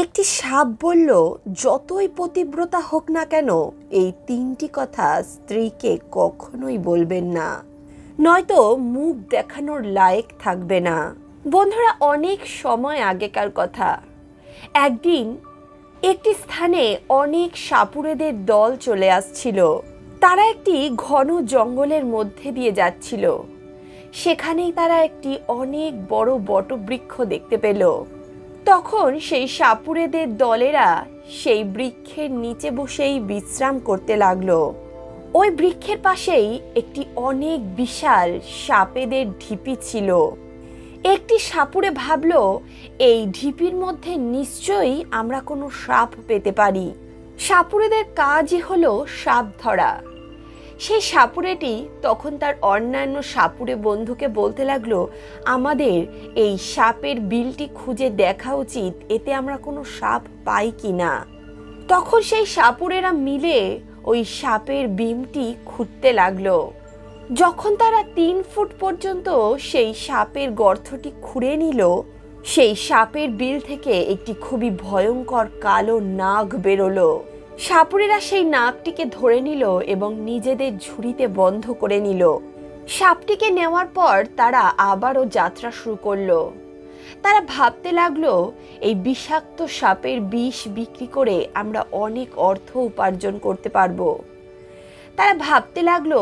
একটি সাপ বলল, যতই পতিব্রতা হোক না কেন এই তিনটি কথা স্ত্রীকে কখনোই বলবেন না, নয়তো মুখ দেখানোর লায়ক থাকবে না। বন্ধুরা, অনেক সময় আগেকার কথা, একদিন একটি স্থানে অনেক সাপুড়েদের দল চলে আসছিল। তারা একটি ঘন জঙ্গলের মধ্যে দিয়ে যাচ্ছিল। সেখানেই তারা একটি অনেক বড় বটবৃক্ষ দেখতে পেল। তখন সেই সাপুড়েদের দলেরা সেই বৃক্ষের নিচে বসেই বিশ্রাম করতে লাগলো। ওই বৃক্ষের পাশেই একটি অনেক বিশাল সাপেদের ঢিপি ছিল। একটি সাপুড়ে ভাবল, এই ঢিপির মধ্যে নিশ্চয়ই আমরা কোনো সাপ পেতে পারি। সাপুড়েদের কাজই হলো সাপ ধরা। সেই সাপুড়েটি তখন তার অন্যান্য সাপুড়ে বন্ধুকে বলতে লাগলো, আমাদের এই সাপের বিলটি খুঁজে দেখা উচিত, এতে আমরা কোনো সাপ পাই কিনা। তখন সেই সাপুড়েরা মিলে ওই সাপের বিমটি খুঁড়তে লাগলো। যখন তারা 3 ফুট পর্যন্ত সেই সাপের গর্তটি খুঁড়ে নিল, সেই সাপের বিল থেকে একটি খুবই ভয়ঙ্কর কালো নাগ বেরোলো। সাপুড়েরা সেই নাগটিকে ধরে নিল এবং নিজেদের ঝুড়িতে বন্ধ করে নিল। সাপটিকে নেওয়ার পর তারা আবারও যাত্রা শুরু করলো। তারা ভাবতে লাগলো, এই বিষাক্ত সাপের বিষ বিক্রি করে আমরা অনেক অর্থ উপার্জন করতে পারবো। তারা ভাবতে লাগলো,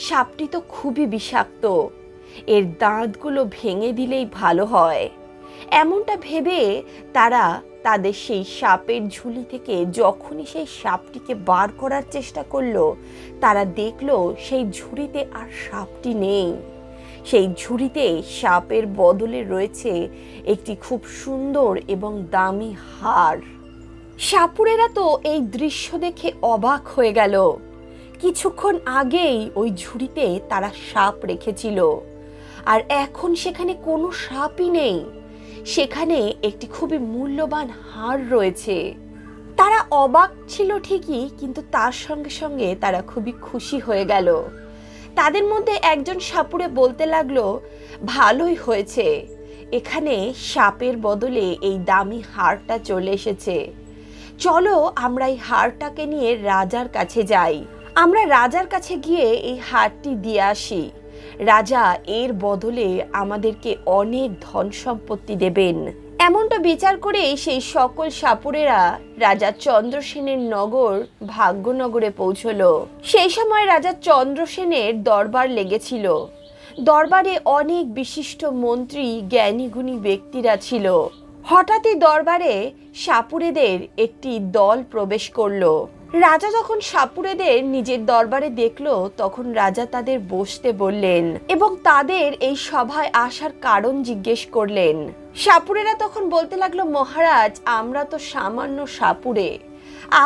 সাপটি তো খুবই বিষাক্ত, এর দাঁতগুলো ভেঙে দিলেই ভালো হয়। এমনটা ভেবে তারা তাদের সেই সাপের ঝুলি থেকে যখনই সেই সাপটিকে বার করার চেষ্টা করলো, তারা দেখলো সেই ঝুড়িতে আর সাপটি নেই। সেই ঝুড়িতে সাপের বদলে রয়েছে একটি খুব সুন্দর এবং দামি হার। সাপুড়েরা তো এই দৃশ্য দেখে অবাক হয়ে গেল। কিছুক্ষণ আগেই ওই ঝুড়িতে তারা সাপ রেখেছিল, আর এখন সেখানে কোনো সাপই নেই। সেখানে একটি খুবই মূল্যবান হার রয়েছে। তারা অবাক ছিল ঠিকই, কিন্তু তার সঙ্গে সঙ্গে তারা খুবই খুশি হয়ে গেল। তাদের মধ্যে একজন সাপুড়ে বলতে লাগলো, ভালোই হয়েছে, এখানে সাপের বদলে এই দামি হারটা চলে এসেছে। চলো আমরা এই হারটাকে নিয়ে রাজার কাছে যাই। আমরা রাজার কাছে গিয়ে এই হারটি দিয়ে আসি। রাজা এর বদলে আমাদেরকে অনেক ধন সম্পত্তি দেবেন। এমনটা বিচার করে সেই সকল সাপুড়েরা রাজা চন্দ্রসেনের নগর ভাগ্যনগরে পৌঁছলো। সেই সময় রাজা চন্দ্রসেনের দরবার লেগেছিল। দরবারে অনেক বিশিষ্ট মন্ত্রী, জ্ঞানীগুণী ব্যক্তিরা ছিল। হঠাৎই দরবারে সাপুড়েদের একটি দল প্রবেশ করলো। রাজা যখন সাপুড়েদের নিজের দরবারে দেখলো, তখন রাজা তাদের বসতে বললেন এবং তাদের এই সভায় আসার কারণ জিজ্ঞেস করলেন। সাপুড়েরা তখন বলতে লাগলো, মহারাজ, আমরা তো সামান্য সাপুড়ে,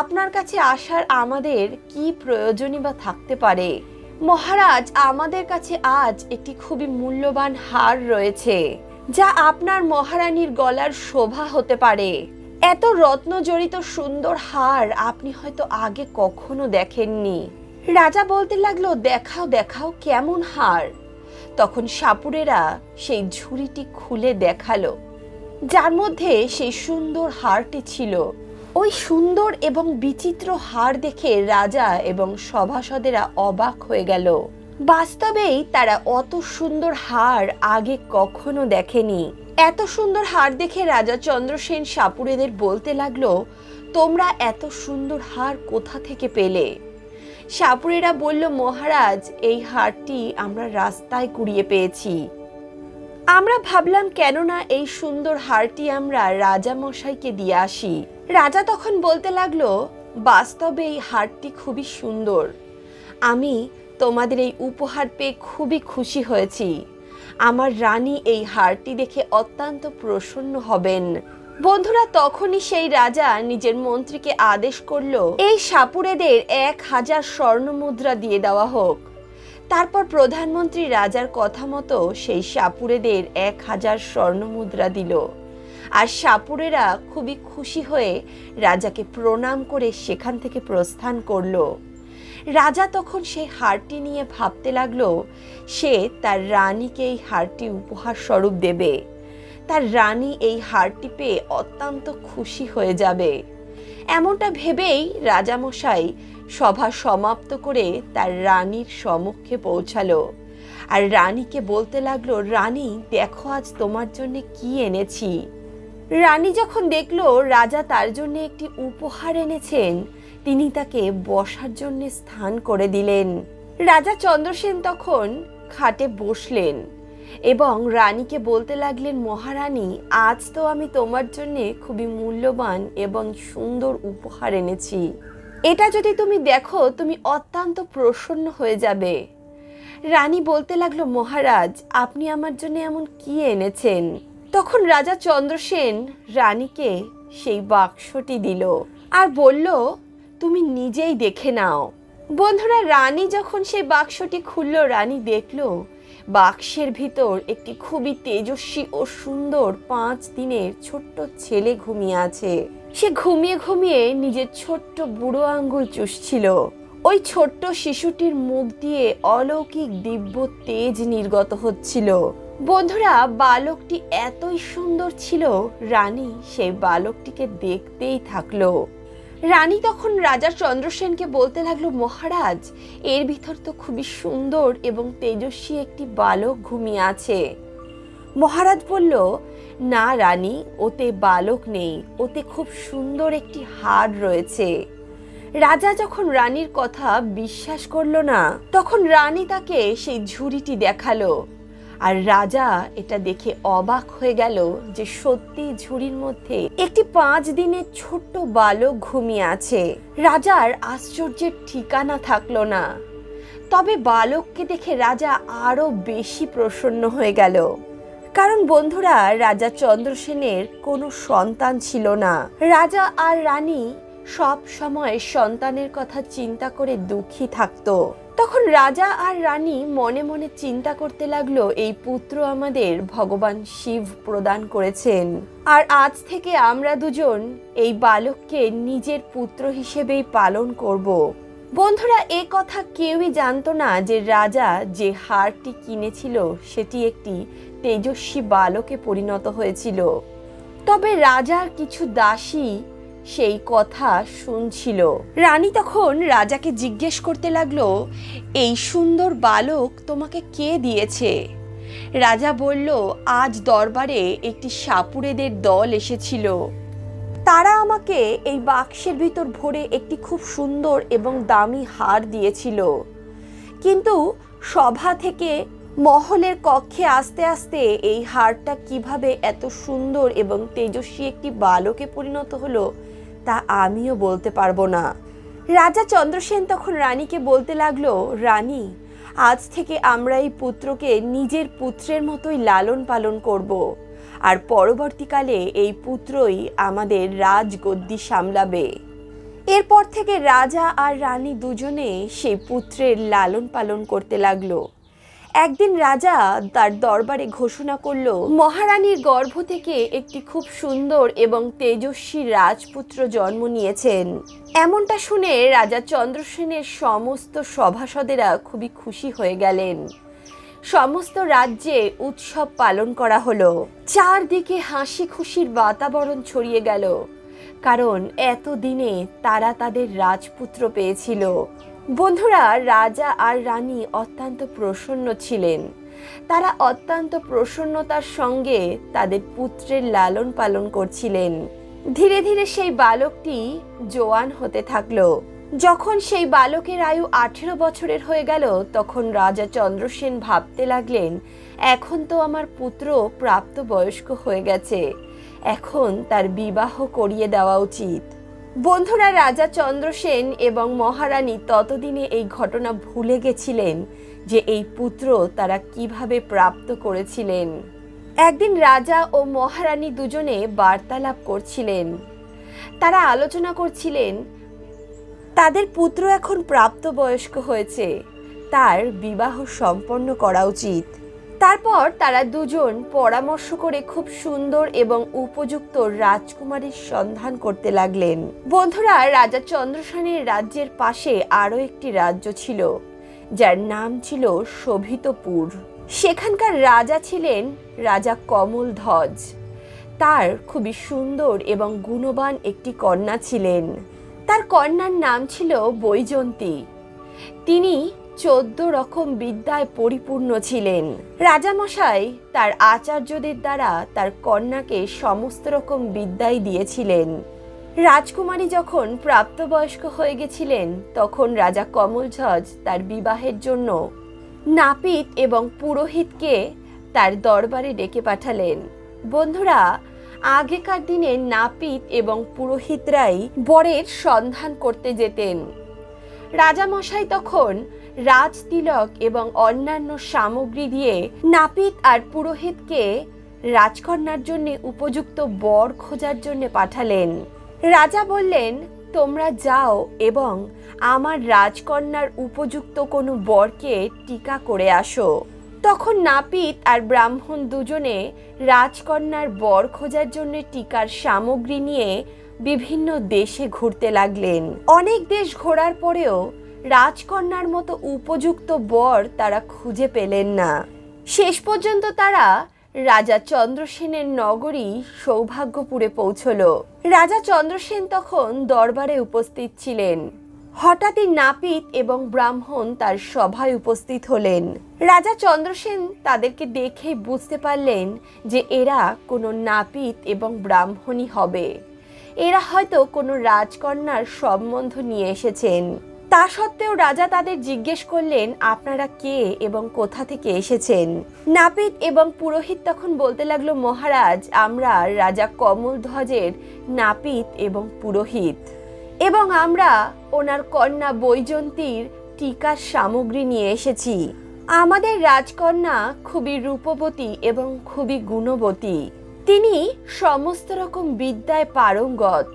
আপনার কাছে আসার আমাদের কি প্রয়োজনই বা থাকতে পারে। মহারাজ, আমাদের কাছে আজ একটি খুবই মূল্যবান হার রয়েছে, যা আপনার মহারানীর গলার শোভা হতে পারে। এত রত্ন জড়িত সুন্দর হার আপনি হয়তো আগে কখনো দেখেননি। রাজা বলতে লাগলো, দেখাও দেখাও, কেমন হার। তখন সাপুড়েরা সেই ঝুড়িটি খুলে দেখালো, যার মধ্যে সেই সুন্দর হারটি ছিল। ওই সুন্দর এবং বিচিত্র হার দেখে রাজা এবং সভাসদেরা অবাক হয়ে গেল। বাস্তবেই তারা অত সুন্দর হার আগে কখনো দেখেনি। এত সুন্দর হার দেখে রাজা চন্দ্রসেন সাপুড়েদের বলতে লাগলো, তোমরা এত সুন্দর হার কোথা থেকে পেলে? সাপুড়েরা বলল, মহারাজ, এই হারটি আমরা রাস্তায় কুড়িয়ে পেয়েছি। আমরা ভাবলাম কেননা এই সুন্দর হারটি আমরা রাজা মশাইকে দিয়ে আসি। রাজা তখন বলতে লাগলো, বাস্তবে এই হারটি খুবই সুন্দর। আমি তোমাদের এই উপহার পেয়ে খুবই খুশি হয়েছি। আমার রানী এই হারটি দেখে অত্যন্ত প্রসন্ন হবেন। বন্ধুরা, তখনই সেই রাজা নিজের মন্ত্রীকে আদেশ করলো, এই সাপুড়েদের 1000 স্বর্ণ মুদ্রা দিয়ে দেওয়া হোক। তারপর প্রধানমন্ত্রী রাজার কথা মতো সেই সাপুড়েদের 1000 স্বর্ণ মুদ্রা দিল। আর সাপুড়েরা খুবই খুশি হয়ে রাজাকে প্রণাম করে সেখান থেকে প্রস্থান করলো। রাজা তখন সেই হারটি নিয়ে ভাবতে লাগলো, সে তার রানীকে এই হারটি উপহার স্বরূপ দেবে। তার রানী এই হারটি পেয়ে অত্যন্ত খুশি হয়ে যাবে। এমনটা ভেবেই রাজামশাই সভা সমাপ্ত করে তার রানীর সম্মুখে পৌঁছালো আর রানীকে বলতে লাগলো, রানী দেখো আজ তোমার জন্য কি এনেছি। রানী যখন দেখলো রাজা তার জন্য একটি উপহার এনেছেন, তিনি তাকে বসার জন্য স্থান করে দিলেন। রাজা চন্দ্রসেন তখন খাটে বসলেন এবং রানীকে বলতে লাগলেন, মহারানী আজ তো আমি তোমার জন্য খুবই মূল্যবান এবং সুন্দর উপহার এনেছি। এটা যদি তুমি দেখো তুমি অত্যন্ত প্রসন্ন হয়ে যাবে। রানী বলতে লাগলো, মহারাজ আপনি আমার জন্য এমন কি এনেছেন? তখন রাজা চন্দ্রসেন রানীকে সেই বাক্সটি দিল আর বলল, তুমি নিজেই দেখে নাও। বন্ধুরা, রানী যখন সেই বাক্সটি খুলল, রানী দেখলো বাক্সের ভিতর একটি খুবই তেজস্বী ও সুন্দর 5 দিনের ছোট্ট ছেলে ঘুমিয়ে আছে। সে ঘুমিয়ে ঘুমিয়ে নিজের ছোট্ট বুড়ো আঙ্গুল চুষছিল। ওই ছোট্ট শিশুটির মুখ দিয়ে অলৌকিক দিব্য তেজ নির্গত হচ্ছিল। বন্ধুরা, বালকটি এতই সুন্দর ছিল, রানী সেই বালকটিকে দেখতেই থাকলো। রানী তখন রাজা চন্দ্রসেনকে বলতে লাগলো, মহারাজ এর ভিতর তো খুবই সুন্দর এবং তেজস্বী একটি বালক ঘুমিয়ে আছে। মহারাজ বলল, না রানী, ওতে বালক নেই, ওতে খুব সুন্দর একটি হার রয়েছে। রাজা যখন রানীর কথা বিশ্বাস করলো না, তখন রানী তাকে সেই ঝুড়িটি দেখালো আর রাজা এটা দেখে অবাক হয়ে গেল যে সত্যি ঝুড়ির মধ্যে একটি 5 দিনের ছোট্ট বালক ঘুমিয়ে আছে। রাজার আশ্চর্যের ঠিকানা থাকলো না। তবে বালককে দেখে রাজা আরো বেশি প্রসন্ন হয়ে গেল, কারণ বন্ধুরা রাজা চন্দ্রসেনের কোনো সন্তান ছিল না। রাজা আর রানী সব সময় সন্তানের কথা চিন্তা করে দুঃখী থাকতো। তখন রাজা আর রানী মনে মনে চিন্তা করতে লাগলো, এই পুত্র আমাদের ভগবান শিব প্রদান করেছেন আর আজ থেকে আমরা দুজন এই বালককে নিজের পুত্র হিসেবেই পালন করব। বন্ধুরা, এ কথা কেউই জানতো না যে রাজা যে হারটি কিনেছিল সেটি একটি তেজস্বী বালকে পরিণত হয়েছিল। তবে রাজার কিছু দাসী সেই কথা শুনছিল। রানী তখন রাজাকে জিজ্ঞেস করতে লাগলো, এই সুন্দর বালক তোমাকে কে দিয়েছে? রাজা বলল, আজ দরবারে একটি সাপুড়েদের দল এসেছিল। তারা আমাকে এই বাক্সের ভিতর ভরে একটি খুব সুন্দর এবং দামি হার দিয়েছিল, কিন্তু সভা থেকে মহলের কক্ষে আস্তে আস্তে এই হারটা কিভাবে এত সুন্দর এবং তেজস্বী একটি বালকে পরিণত হলো তা আমিও বলতে পারবো না। রাজা চন্দ্রসেন তখন রানীকে বলতে লাগলো, রানী আজ থেকে আমরা এই পুত্রকে নিজের পুত্রের মতোই লালন পালন করব আর পরবর্তীকালে এই পুত্রই আমাদের রাজগদ্দি সামলাবে। এরপর থেকে রাজা আর রানী দুজনে সেই পুত্রের লালন পালন করতে লাগলো। একদিন রাজা তার দরবারে ঘোষণা করলো, মহারানীর গর্ভ থেকে একটি খুব সুন্দর এবং তেজস্বী রাজপুত্র জন্ম নিয়েছেন। এমনটা শুনে রাজা চন্দ্রসেনের সমস্ত সভাসদেরা খুবই খুশি হয়ে গেলেন। সমস্ত রাজ্যে উৎসব পালন করা হলো। চারদিকে হাসি খুশির বাতাবরণ ছড়িয়ে গেল, কারণ এতদিনে তারা তাদের রাজপুত্র পেয়েছিল। বন্ধুরা, রাজা আর রানী অত্যন্ত প্রসন্ন ছিলেন। তারা অত্যন্ত প্রসন্নতার সঙ্গে তাদের পুত্রের লালন পালন করছিলেন। ধীরে ধীরে সেই বালকটি জোয়ান হতে থাকলো। যখন সেই বালকের আয়ু 18 বছরের হয়ে গেল, তখন রাজা চন্দ্রসেন ভাবতে লাগলেন, এখন তো আমার পুত্র প্রাপ্তবয়স্ক হয়ে গেছে, এখন তার বিবাহ করিয়ে দেওয়া উচিত। বন্ধুরা, রাজা চন্দ্রসেন এবং মহারানী ততদিনে এই ঘটনা ভুলে গেছিলেন যে এই পুত্র তারা কিভাবে প্রাপ্ত করেছিলেন। একদিন রাজা ও মহারানী দুজনে বার্তালাপ করছিলেন। তারা আলোচনা করছিলেন তাদের পুত্র এখন প্রাপ্তবয়স্ক হয়েছে, তার বিবাহ সম্পন্ন করা উচিত। তারপর তারা দুজন পরামর্শ করে খুব সুন্দর এবং উপযুক্ত রাজকুমারীর সন্ধান করতে লাগলেন। বন্ধুরা, রাজা চন্দ্রসেনের রাজ্যের পাশে আরও একটি রাজ্য ছিল, যার নাম ছিল শোভিতপুর। সেখানকার রাজা ছিলেন রাজা কমলধ্বজ। তার খুবই সুন্দর এবং গুণবান একটি কন্যা ছিলেন। তার কন্যার নাম ছিল বৈজয়ন্তী। তিনি 14 রকম বিদ্যায় পরিপূর্ণ ছিলেন। রাজামশাই তার আচার্যদের দ্বারা তার কন্যাকে সমস্ত রকম বিদ্যাই দিয়েছিলেন। রাজকুমারী যখন প্রাপ্তবয়স্ক হয়ে গেছিলেন তখন রাজা কমলধ্বজ তার বিবাহের জন্য নাপিত এবং পুরোহিতকে তার দরবারে ডেকে পাঠালেন। বন্ধুরা, আগেকার দিনে নাপিত এবং পুরোহিতরাই বরের সন্ধান করতে যেতেন। রাজামশাই তখন রাজতিলক এবং অন্যান্য সামগ্রী দিয়ে নাপিত আর পুরোহিতকে রাজকন্যার জন্য উপযুক্ত বর খোঁজার জন্য পাঠালেন। রাজা বললেন, তোমরা যাও এবং আমার রাজকন্যার উপযুক্ত কোনো বরকে টিকা করে আসো। তখন নাপিত আর ব্রাহ্মণ দুজনে রাজকন্যার বর খোঁজার জন্য টিকার সামগ্রী নিয়ে বিভিন্ন দেশে ঘুরতে লাগলেন। অনেক দেশ ঘোরার পরেও রাজকন্যার মতো উপযুক্ত বর তারা খুঁজে পেলেন না। শেষ পর্যন্ত তারা রাজা চন্দ্রসেনের নগরী সৌভাগ্যপুরে পৌঁছল। রাজা চন্দ্রসেন তখন দরবারে উপস্থিত ছিলেন। হঠাৎই নাপিত এবং ব্রাহ্মণ তার সভায় উপস্থিত হলেন। রাজা চন্দ্রসেন তাদেরকে দেখে বুঝতে পারলেন যে এরা কোনো নাপিত এবং ব্রাহ্মণই হবে। এরা হয়তো কোনো রাজকন্যার সম্বন্ধ নিয়ে এসেছেন। তা সত্ত্বেও রাজা তাদের জিজ্ঞেস করলেন, আপনারা কে এবং কোথা থেকে এসেছেন? নাপিত এবং পুরোহিত তখন বলতে লাগলো, মহারাজ, আমরা রাজা কমলধ্বজের নাপিত এবং পুরোহিত, এবং আমরা ওনার কন্যা বৈজয়ন্তীর টিকার সামগ্রী নিয়ে এসেছি। আমাদের রাজকন্যা খুবই রূপবতী এবং খুবই গুণবতী। তিনি সমস্ত রকম বিদ্যায় পারঙ্গত।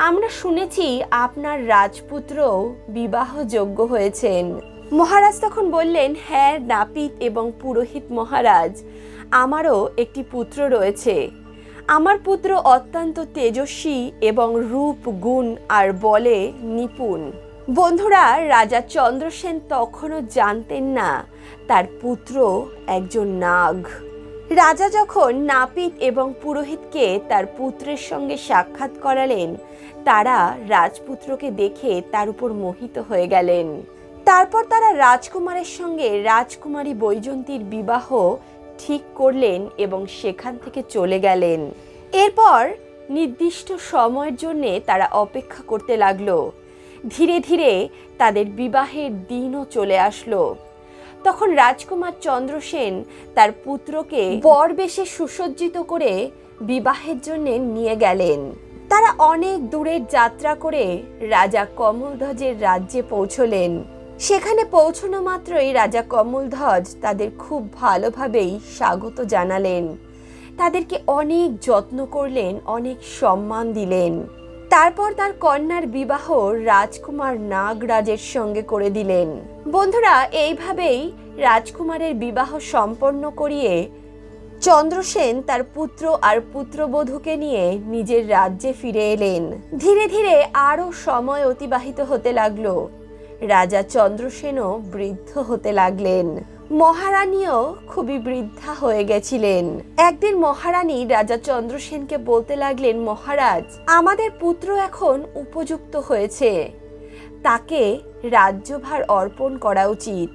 আমরা শুনেছি আপনার রাজপুত্রও বিবাহযোগ্য হয়েছেন। মহারাজ তখন বললেন, হ্যাঁ নাপিত এবং পুরোহিত মহারাজ, আমারও একটি পুত্র রয়েছে। আমার পুত্র অত্যন্ত তেজস্বী এবং রূপ, গুণ আর বলে নিপুণ। বন্ধুরা, রাজা চন্দ্রসেন তখনও জানতেন না তার পুত্র একজন নাগ। রাজা যখন নাপিত এবং পুরোহিতকে তার পুত্রের সঙ্গে সাক্ষাৎ করালেন, তারা রাজপুত্রকে দেখে তার উপর মোহিত হয়ে গেলেন। তারপর তারা রাজকুমারের সঙ্গে রাজকুমারী বৈজয়ন্তীর বিবাহ ঠিক করলেন এবং সেখান থেকে চলে গেলেন। এরপর নির্দিষ্ট সময়ের জন্য তারা অপেক্ষা করতে লাগলো। ধীরে ধীরে তাদের বিবাহের দিনও চলে আসলো। তখন রাজকুমার চন্দ্রসেন তার পুত্রকে বর বেশে সুসজ্জিত করে বিবাহের জন্য নিয়ে গেলেন। তারা অনেক দূরের যাত্রা করে রাজা কমলধ্বজের রাজ্যে পৌঁছলেন। সেখানে পৌঁছানো মাত্রই রাজা কমলধ্বজ তাদের খুব ভালোভাবেই স্বাগত জানালেন। তাদেরকে অনেক যত্ন করলেন, অনেক সম্মান দিলেন। তারপর তার কন্যার বিবাহ রাজকুমার নাগরাজের সঙ্গে করে দিলেন। বন্ধুরা, এইভাবেই রাজকুমারের বিবাহ সম্পন্ন করিয়ে চন্দ্রসেন তার পুত্র আর পুত্রবধূকে নিয়ে নিজের রাজ্যে ফিরে এলেন। ধীরে ধীরে আরও সময় অতিবাহিত হতে লাগলো। রাজা চন্দ্রসেনও বৃদ্ধ হতে লাগলেন। মহারানীও খুবই বৃদ্ধা হয়ে গেছিলেন। একদিন মহারানী রাজা চন্দ্রসেনকে বলতে লাগলেন, মহারাজ, আমাদের পুত্র এখন উপযুক্ত হয়েছে, তাকে রাজ্যভার অর্পণ করা উচিত।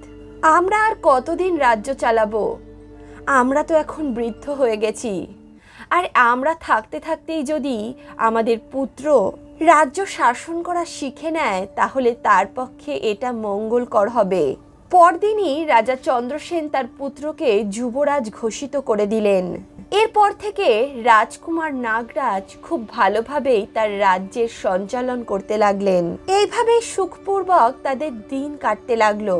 আমরা আর কতদিন রাজ্য চালাবো? আমরা তো এখন বৃদ্ধ হয়ে গেছি। আর আমরা থাকতে থাকতেই যদি আমাদের পুত্র রাজ্য শাসন করা শিখে নেয়, তাহলে তার পক্ষে এটা মঙ্গলকর হবে। পরদিনই রাজা চন্দ্রসেন তার পুত্রকে যুবরাজ ঘোষিত করে দিলেন। এরপর থেকে রাজকুমার নাগরাজ খুব ভালোভাবেই তার রাজ্যের সঞ্চালন করতে লাগলেন। এইভাবেই সুখপূর্বক তাদের দিন কাটতে লাগলো।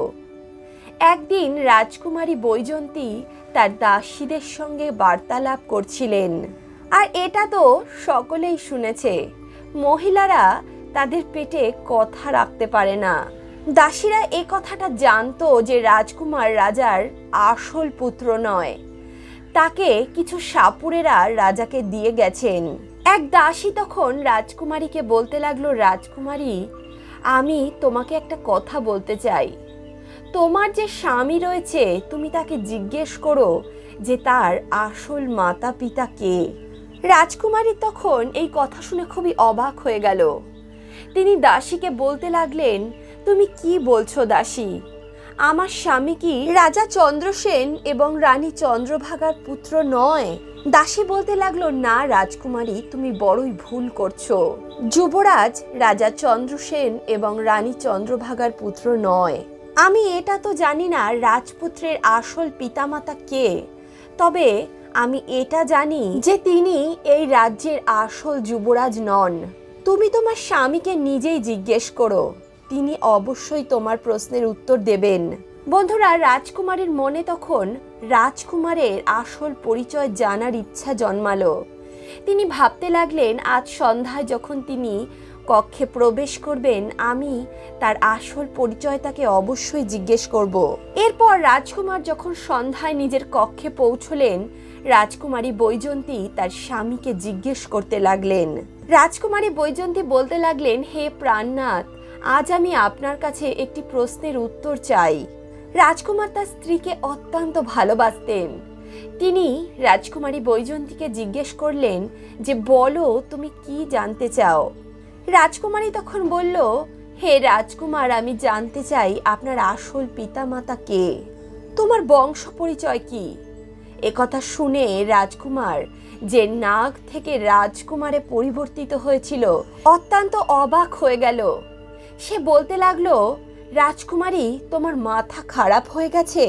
একদিন রাজকুমারী বৈজয়ন্তী তার দাসীদের সঙ্গে বার্তালাপ করছিলেন। আর এটা তো সকলেই শুনেছে, মহিলারা তাদের পেটে কথা রাখতে পারে না। দাসীরা এই কথাটা জানতো যে রাজকুমার রাজার আসল পুত্র নয়, তাকে কিছু সাপুড়েরা রাজাকে দিয়ে গেছেন। এক দাসী তখন রাজকুমারীকে বলতে লাগলো, রাজকুমারী, আমি তোমাকে একটা কথা বলতে চাই। তোমার যে স্বামী রয়েছে তুমি তাকে জিজ্ঞেস করো যে তার আসল মাতা পিতা কে। রাজকুমারী তখন এই কথা শুনে খুবই অবাক হয়ে গেল। তিনি দাসীকে বলতে লাগলেন, তুমি কি বলছো দাসী? আমার স্বামী কি রাজা চন্দ্রসেন এবং রানী চন্দ্রভাগার পুত্র নয়? দাসী বলতে লাগলো, না রাজকুমারী, তুমি বড়ই ভুল করছো। যুবরাজ রাজা চন্দ্রসেন এবং রানী চন্দ্রভাগার পুত্র নয়। আমি এটা তো জানি না রাজপুত্রের আসল পিতামাতা কে, তবে আমি এটা জানি যে তিনি এই রাজ্যের আসল যুবরাজ নন। তুমি তোমার স্বামীকে নিজেই জিজ্ঞেস করো, তিনি অবশ্যই তোমার প্রশ্নের উত্তর দেবেন। বন্ধুরা, রাজকুমারীর মনে তখন রাজকুমারের আসল পরিচয় জানার ইচ্ছা জন্মালো। তিনি ভাবতে লাগলেন, আজ সন্ধ্যায় যখন তিনি কক্ষে প্রবেশ করবেন আমি তার আসল পরিচয় তাকে অবশ্যই জিজ্ঞেস করব। এরপর রাজকুমার যখন সন্ধ্যায় নিজের কক্ষে পৌঁছলেন, রাজকুমারী বৈজয়ন্তী তার স্বামীকে জিজ্ঞেস করতে লাগলেন। রাজকুমারী বৈজয়ন্তী বলতে লাগলেন, হে প্রাণনাথ, আজ আমি আপনার কাছে একটি প্রশ্নের উত্তর চাই। রাজকুমার তার স্ত্রীকে অত্যন্ত ভালোবাসতেন। তিনি রাজকুমারী বৈজয়ন্তীকে জিজ্ঞেস করলেন যে বলো তুমি কি জানতে চাও। রাজকুমারী তখন বলল, হে রাজকুমার, আমি জানতে চাই আপনার আসল পিতামাতা কে, তোমার বংশ পরিচয় কি। একথা শুনে রাজকুমার, যে নাগ থেকে রাজকুমারে পরিবর্তিত হয়েছিল, অত্যন্ত অবাক হয়ে গেল। সে বলতে লাগলো, রাজকুমারী, তোমার মাথা খারাপ হয়ে গেছে।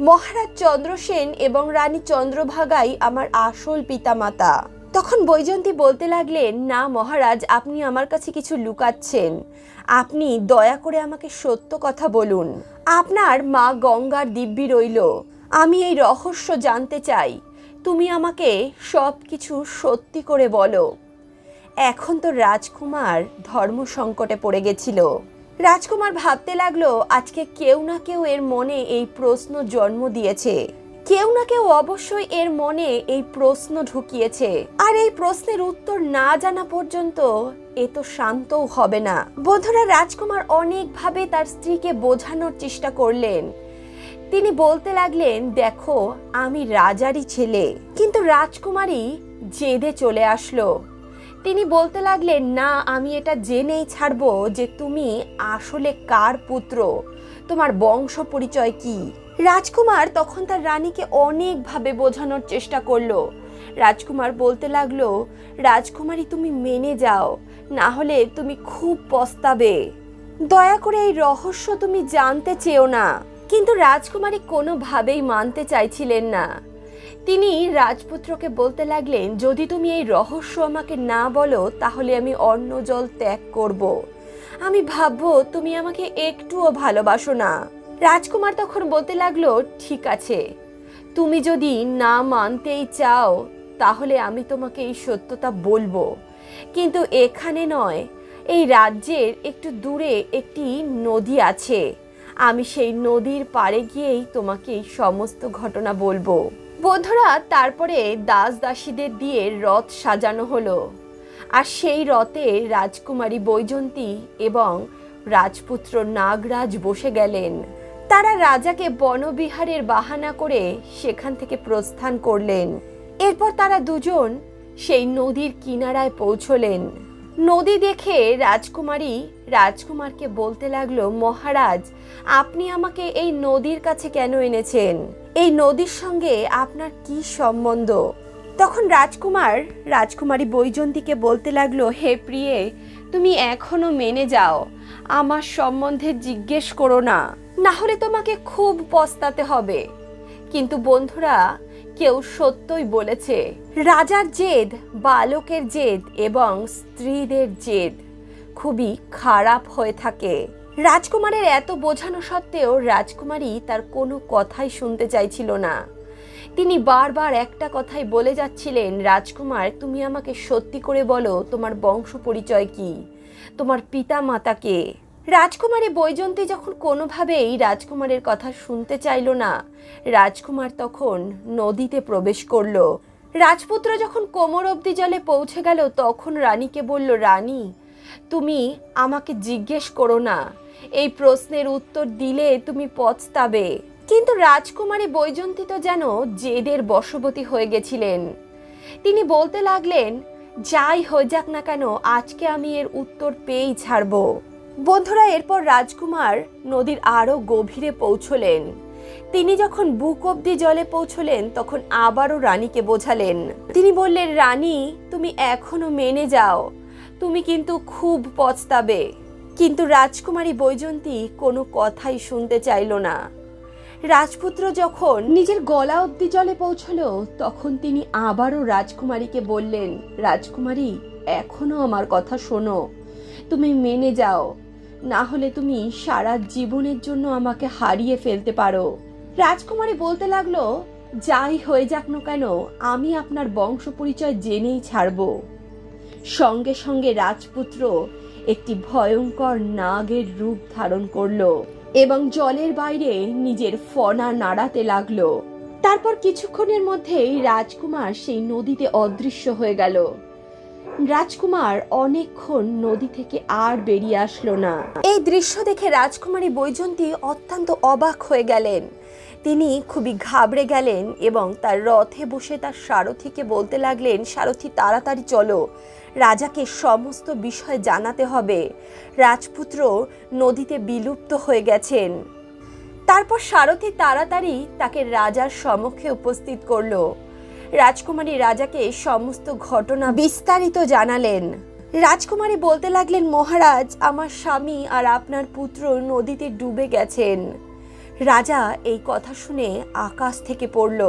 মহারাজ চন্দ্রসেন এবং রানী চন্দ্রভাগাই আমার আসল পিতামাতা। তখন বৈজয়ন্তী বলতে লাগলেন, না মহারাজ, আপনি আমার কাছে কিছু লুকাচ্ছেন। আপনি দয়া করে আমাকে সত্য কথা বলুন। আপনার মা গঙ্গার দিব্যি রইল, আমি এই রহস্য জানতে চাই। তুমি আমাকে সব কিছু সত্যি করে বলো। এখন তো রাজকুমার ধর্ম সংকটে পড়ে গেছিল। রাজকুমার ভাবতে লাগলো, আজকে কেউ না কেউ এর মনে এই প্রশ্ন জন্ম দিয়েছে, কেউ না কেউ অবশ্যই এর মনে এই প্রশ্ন ঢুকিয়েছে, আর এই প্রশ্নের উত্তর না জানা পর্যন্ত এ তো শান্তও হবে না। বন্ধুরা, রাজকুমার অনেকভাবে তার স্ত্রীকে বোঝানোর চেষ্টা করলেন। তিনি বলতে লাগলেন, দেখো আমি রাজারই ছেলে। কিন্তু রাজকুমারী জেদে চলে আসলো। তিনি বলতে লাগলেন, না, আমি এটা জেনেই ছাড়বো যে তুমি আসলে কার পুত্র, তোমার বংশ পরিচয় কি। রাজকুমার তখন তার রানীকে অনেকভাবে বোঝানোর চেষ্টা করলো। রাজকুমার বলতে লাগলো, রাজকুমারী তুমি মেনে যাও, না হলে তুমি খুব পস্তাবে। দয়া করে এই রহস্য তুমি জানতে চেও না। কিন্তু রাজকুমারী কোনোভাবেই মানতে চাইছিলেন না। তিনি রাজপুত্রকে বলতে লাগলেন, যদি তুমি এই রহস্য আমাকে না বলো তাহলে আমি অন্ন জল ত্যাগ করব। আমি ভাববো তুমি আমাকে একটুও ভালোবাসো না। রাজকুমার তখন বলতে লাগলো, ঠিক আছে, তুমি যদি না মানতেই চাও তাহলে আমি তোমাকে এই সত্যতা বলবো, কিন্তু এখানে নয়, এই রাজ্যের একটু দূরে একটি নদী আছে। আমি সেই নদীর পাড়ে গিয়েই তোমাকে এই সমস্ত ঘটনা বলবো। বন্ধুরা, তারপরে দাস দাসীদের দিয়ে রথ সাজানো হলো, আর সেই রথে রাজকুমারী বৈজয়ন্তী এবং রাজপুত্র নাগরাজ বসে গেলেন। তারা রাজাকে বনবিহারের বাহানা করে সেখান থেকে প্রস্থান করলেন। এরপর তারা দুজন সেই নদীর কিনারায় পৌঁছলেন। নদী দেখে রাজকুমারী রাজকুমারকে বলতে লাগলো, মহারাজ, আপনি আমাকে এই নদীর কাছে কেন এনেছেন? এই নদীর সঙ্গে আপনার কি সম্বন্ধ? তখন রাজকুমার রাজকুমারী বৈজয়ন্তীকে বলতে লাগলো, হে প্রিয়ে, তুমি এখনো মেনে যাও, আমার সম্বন্ধে জিজ্ঞেস করো না, না হলে তোমাকে খুব পস্তাতে হবে। কিন্তু বন্ধুরা, কেউ সত্যই বলেছে, রাজার জেদ, বালকের জেদ এবং স্ত্রীদের জেদ খুবই খারাপ হয়ে থাকে। রাজকুমারের এত বোঝানো সত্ত্বেও রাজকুমারী তার কোনো কথাই শুনতে চাইছিল না। তিনি বারবার একটা কথাই বলে যাচ্ছিলেন, রাজকুমার, তুমি আমাকে সত্যি করে বলো, তোমার বংশ পরিচয় কি, তোমার পিতা মাতা কে। রাজকুমারী বৈজয়ন্তী যখন কোনোভাবেই রাজকুমারের কথা শুনতে চাইল না, রাজকুমার তখন নদীতে প্রবেশ করলো। রাজপুত্র যখন কোমর অবধি জলে পৌঁছে গেল তখন রানীকে বলল, রানী, তুমি আমাকে জিজ্ঞেস করো না, এই প্রশ্নের উত্তর দিলে তুমি পস্তাবে। কিন্তু রাজকুমারী বৈজয়ন্তী তো যেন জেদের বশবর্তী হয়ে গেছিলেন। তিনি বলতে লাগলেন, যাই হয়ে যাক না কেন, আজকে আমি এর উত্তর পেয়েই ছাড়ব। বন্ধুরা, এরপর রাজকুমার নদীর আরো গভীরে পৌঁছলেন। তিনি যখন বুক অব্দি জলে পৌঁছলেন তখন আবারও রানীকে বোঝালেন। তিনি বললেন, রানী, তুমি এখনো মেনে যাও, তুমি কিন্তু খুব পস্তাবে। কিন্তু রাজকুমারী বৈজয়ন্তী কোনো কথাই শুনতে চাইল না। রাজপুত্র যখন নিজের গলা অব্দি জলে পৌঁছলো তখন তিনি আবারও রাজকুমারীকে বললেন, রাজকুমারী, এখনো আমার কথা শোনো, তুমি মেনে যাও, না হলে তুমি সারা জীবনের জন্য আমাকে হারিয়ে ফেলতে পারো। রাজকুমারী বলতে লাগলো, যাই হয়ে যাক না কেন, আমি আপনার বংশ পরিচয় জেনেই ছাড়ব। সঙ্গে সঙ্গে রাজপুত্র একটি ভয়ঙ্কর নাগের রূপ ধারণ করলো এবং জলের বাইরে নিজের ফনা নাড়াতে লাগলো। তারপর কিছুক্ষণের মধ্যেই রাজকুমার সেই নদীতে অদৃশ্য হয়ে গেল। রাজকুমার অনেকক্ষণ নদী থেকে আর বেরিয়ে আসলো না। এই দৃশ্য দেখে রাজকুমারী বৈজয়ন্তী অত্যন্ত অবাক হয়ে গেলেন। তিনি খুবই ঘাবড়ে গেলেন এবং তার রথে বসে তার সারথীকে বলতে লাগলেন, সারথী, তাড়াতাড়ি চলো, রাজাকে সমস্ত বিষয় জানাতে হবে, রাজপুত্র নদীতে বিলুপ্ত হয়ে গেছেন। তারপর সারথী তাড়াতাড়ি তাকে রাজার সম্মুখে উপস্থিত করলো। রাজকুমারী রাজাকে সমস্ত ঘটনা বিস্তারিত জানালেন। রাজকুমারী বলতে লাগলেন, মহারাজ, আমার স্বামী আর আপনার পুত্র নদীতে ডুবে গেছেন। রাজা এই কথা শুনে আকাশ থেকে পড়ল।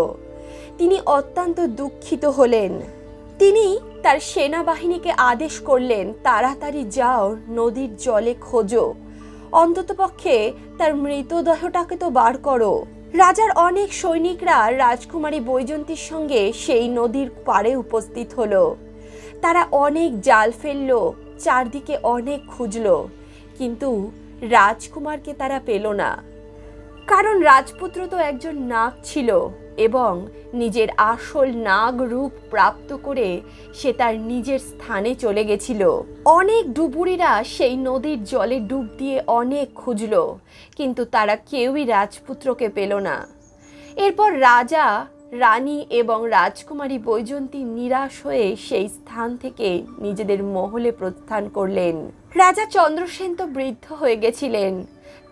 তিনি অত্যন্ত দুঃখিত হলেন। তিনি তার সেনাবাহিনীকে আদেশ করলেন, তাড়াতাড়ি যাও, নদীর জলে খোঁজো, অন্ততপক্ষে তার মৃতদেহটাকে তো বার করো। রাজার অনেক সৈনিকরা রাজকুমারী বৈজয়ন্তীর সঙ্গে সেই নদীর পাড়ে উপস্থিত হলো। তারা অনেক জাল ফেললো, চারদিকে অনেক খুঁজলো, কিন্তু রাজকুমারকে তারা পেল না। কারণ রাজপুত্র তো একজন নাগ ছিল এবং নিজের আসল নাগ রূপ প্রাপ্ত করে সে তার নিজের স্থানে চলে গেছিল। অনেক ডুবুরিরা সেই নদীর জলে ডুব দিয়ে অনেক খুঁজলো, কিন্তু তারা কেউই রাজপুত্রকে পেল না। এরপর রাজা, রানী এবং রাজকুমারী বৈজয়ন্তী নিরাশ হয়ে সেই স্থান থেকে নিজেদের মহলে প্রস্থান করলেন। রাজা চন্দ্রসেন তো বৃদ্ধ হয়ে গেছিলেন।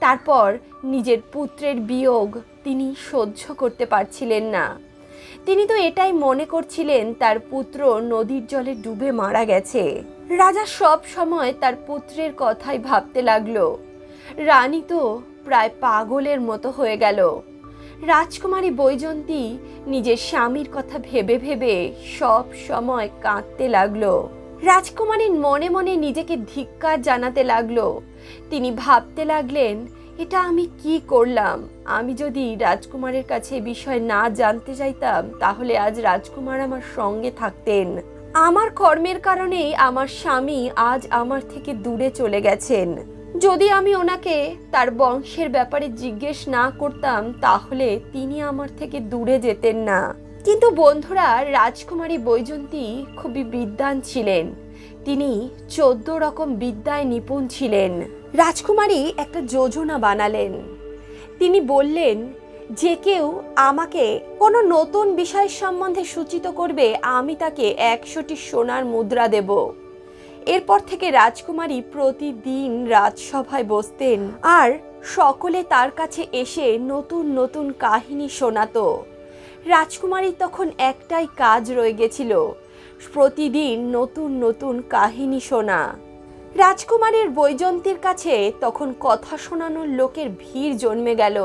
তারপর নিজের পুত্রের বিয়োগ তিনি সহ্য করতে পারছিলেন না। তিনি তো এটাই মনে করছিলেন তার পুত্র নদীর জলে ডুবে মারা গেছে। রাজা সব সময় তার পুত্রের কথাই ভাবতে লাগলো। রানী তো প্রায় পাগলের মতো হয়ে গেল। রাজকুমারী বৈজয়ন্তী নিজের স্বামীর কথা ভেবে ভেবে সব সময় কাঁদতে লাগলো। রাজকুমারী মনে মনে নিজেকে ধিক্কার জানাতে লাগলো। তিনি ভাবতে লাগলেন, এটা আমি কি করলাম? আমি যদি রাজকুমারের কাছে বিষয় না জানতে চাইতাম তাহলে আজ রাজকুমার আমার সঙ্গে থাকতেন। আমার কর্মের কারণেই আমার স্বামী আজ আমার থেকে দূরে চলে গেছেন। যদি আমি ওনাকে তার বংশের ব্যাপারে জিজ্ঞেস না করতাম তাহলে তিনি আমার থেকে দূরে যেতেন না। কিন্তু বন্ধুরা, রাজকুমারী বৈজয়ন্তী খুবই বিদ্বান ছিলেন। তিনি 14 রকম বিদ্যায় নিপুণ ছিলেন। রাজকুমারী একটা যোজনা বানালেন। তিনি বললেন, যে কেউ আমাকে কোনো নতুন বিষয় সম্বন্ধে সূচিত করবে আমি তাকে 100টি সোনার মুদ্রা দেব। এরপর থেকে রাজকুমারী প্রতিদিন রাজসভায় বসতেন আর সকলে তার কাছে এসে নতুন নতুন কাহিনী শোনাতো। রাজকুমারীর তখন একটাই কাজ রয়ে গেছিল, প্রতিদিন নতুন নতুন কাহিনী শোনা। রাজকুমারীর বৈজয়ন্তীর কাছে তখন কথা শোনানোর লোকের ভিড় জন্মে গেল।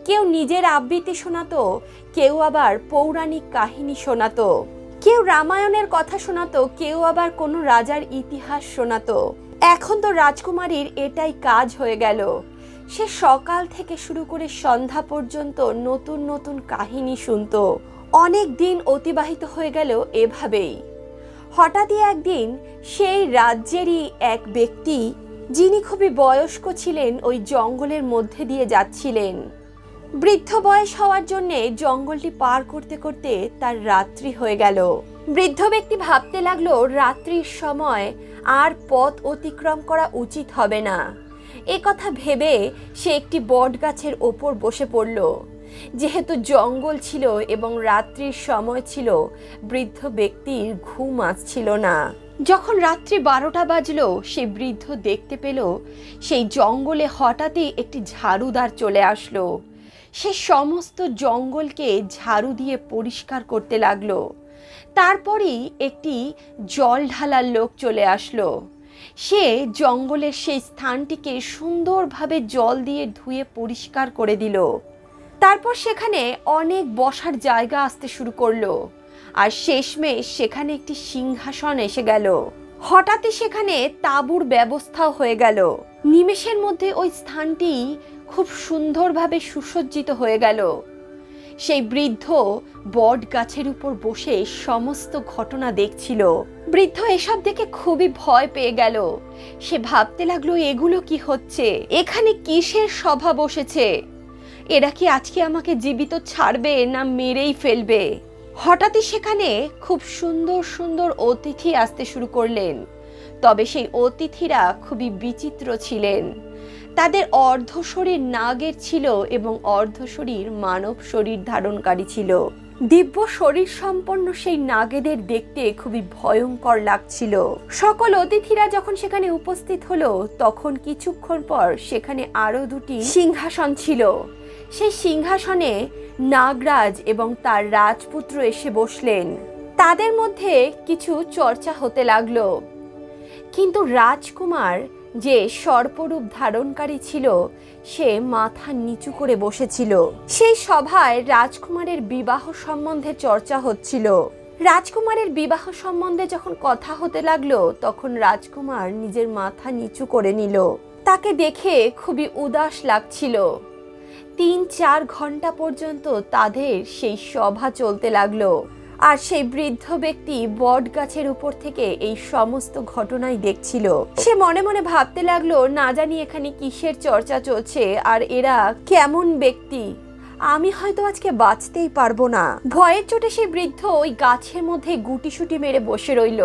কেউ নিজের আবৃত্তি শোনাতো, কেউ আবার পৌরাণিক কাহিনী শোনাতো, কেউ রামায়ণের কথা শোনাতো, কেউ আবার কোনো রাজার ইতিহাস শোনাতো। এখন তো রাজকুমারীর এটাই কাজ হয়ে গেল। সে সকাল থেকে শুরু করে সন্ধ্যা পর্যন্ত নতুন নতুন কাহিনী শুনতো। অনেক দিন অতিবাহিত হয়ে গেল এভাবেই। হঠাৎই একদিন সেই রাজ্যেরই এক ব্যক্তি, যিনি খুবই বয়স্ক ছিলেন, ওই জঙ্গলের মধ্যে দিয়ে যাচ্ছিলেন। বৃদ্ধ বয়স হওয়ার জন্যে জঙ্গলটি পার করতে করতে তার রাত্রি হয়ে গেল। বৃদ্ধ ব্যক্তি ভাবতে লাগলো রাত্রির সময় আর পথ অতিক্রম করা উচিত হবে না। এ কথা ভেবে সে একটি বট গাছের ওপর বসে পড়ল। যেহেতু জঙ্গল ছিল এবং রাত্রির সময় ছিল, বৃদ্ধ ব্যক্তির ঘুম আসছিল না। যখন রাত্রি 12টা বাজলো, সেই বৃদ্ধ দেখতে পেল সেই জঙ্গলে হঠাৎই একটি ঝাড়ুদার চলে আসলো। সে সমস্ত জঙ্গলকে ঝাড়ু দিয়ে পরিষ্কার করতে লাগলো। তারপরই একটি জল ঢালার লোক চলে আসলো। সে জঙ্গলের সেই স্থানটিকে সুন্দরভাবে জল দিয়ে ধুয়ে পরিষ্কার করে দিল। তারপর সেখানে অনেক বসার জায়গা আসতে শুরু করলো, আর শেষমেশ সেখানে একটি সিংহাসন এসে গেল। হঠাৎই সেখানে তাঁবুর ব্যবস্থাও হয়ে গেল। নিমেষের মধ্যে ওই স্থানটি খুব সুন্দরভাবে সুসজ্জিত হয়ে গেল। সেই বৃদ্ধ বট গাছের উপর বসে সমস্ত ঘটনা দেখছিল। বৃদ্ধ এসব দেখে খুবই ভয় পেয়ে গেল। সে ভাবতে লাগলো, এগুলো কি হচ্ছে? এখানে কিসের সভা বসেছে? এরা কি আজকে আমাকে জীবিত ছাড়বে না মেরেই ফেলবে? হঠাৎই সেখানে খুব সুন্দর সুন্দর অতিথি আসতে শুরু করলেন। তবে সেই অতিথিরা খুবই বিচিত্র ছিলেন। তাদের অর্ধ শরীর নাগের ছিল এবং অর্ধ শরীর মানব শরীর ধারণকারী ছিল। দিব্য শরীর সম্পন্ন সেই নাগেদের দেখতে খুবই ভয়ঙ্কর লাগছিল। সকল অতিথিরা যখন সেখানে উপস্থিত হলো, তখন কিছুক্ষণ পর সেখানে আরো দুটি সিংহাসন ছিল। সেই সিংহাসনে নাগরাজ এবং তার রাজপুত্র এসে বসলেন। তাদের মধ্যে কিছু চর্চা হতে লাগলো। কিন্তু রাজকুমার যে সর্পরূপ ধারণকারী ছিল, সে মাথা নিচু করে বসেছিল। সেই সভায় রাজকুমারের বিবাহ সম্বন্ধে চর্চা হচ্ছিল। রাজকুমারের বিবাহ সম্বন্ধে যখন কথা হতে লাগলো, তখন রাজকুমার নিজের মাথা নিচু করে নিল। তাকে দেখে খুবই উদাস লাগছিল। 3-4 ঘন্টা পর্যন্ত তাদের সেই সভা চলতে লাগলো। আর সেই বৃদ্ধ ব্যক্তি বট গাছের উপর থেকে এই সমস্ত ঘটনাই দেখছিল। সে মনে মনে ভাবতে লাগলো, না জানি এখানে কিসের চর্চা চলছে, আর এরা কেমন ব্যক্তি। আমি হয়তো আজকে বাঁচতেই পারবো না। ভয়ের চোটে সেই বৃদ্ধ ওই গাছের মধ্যে গুটিসুটি মেরে বসে রইল।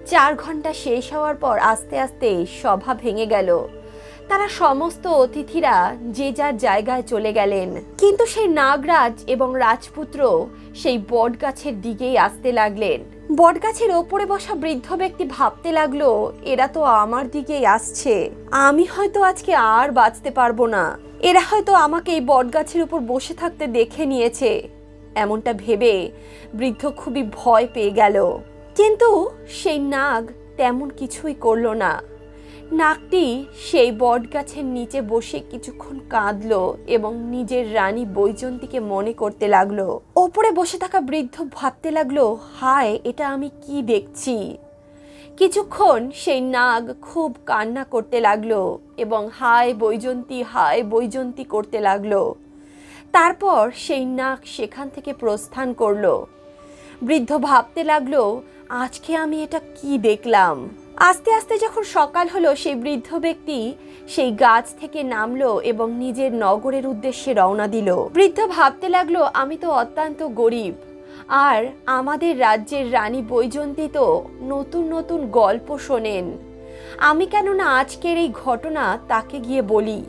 4 ঘন্টা শেষ হওয়ার পর আস্তে আস্তে সভা ভেঙে গেল। তারা সমস্ত অতিথিরা যে যার জায়গায় চলে গেলেন। কিন্তু সেই নাগরাজ এবং রাজপুত্র সেই বট গাছের দিকেই আসতে লাগলেন। বট গাছের ওপরে বসা বৃদ্ধ ব্যক্তি ভাবতে লাগলো, এরা তো আমার দিকেই আসছে। আমি হয়তো আজকে আর বাঁচতে পারবো না। এরা হয়তো আমাকে এই বট গাছের উপর বসে থাকতে দেখে নিয়েছে। এমনটা ভেবে বৃদ্ধ খুবই ভয় পেয়ে গেল। কিন্তু সেই নাগ তেমন কিছুই করলো না। নাগটি সেই বট গাছের নিচে বসে কিছুক্ষণ কাঁদলো এবং নিজের রানী বৈজয়ন্তীকে মনে করতে লাগলো। ওপরে বসে থাকা বৃদ্ধ ভাবতে লাগলো, হায়, এটা আমি কি দেখছি। কিছুক্ষণ সেই নাগ খুব কান্না করতে লাগলো এবং হায় বৈজয়ন্তী করতে লাগলো। তারপর সেই নাগ সেখান থেকে প্রস্থান করলো। বৃদ্ধ ভাবতে লাগলো, আজকে আমি এটা কি দেখলাম। আস্তে আস্তে যখন সকাল হলো, সেই বৃদ্ধ ব্যক্তি সেই গাছ থেকে নামলো এবং নিজের নগরের উদ্দেশ্যে রওনা দিল। বৃদ্ধ ভাবতে লাগলো, আমি তো অত্যন্ত গরিব, আর আমাদের রাজ্যের রানী বৈজয়ন্তী তো নতুন নতুন গল্প শোনেন। আমি কেন না আজকের এই ঘটনা তাকে গিয়ে বলি।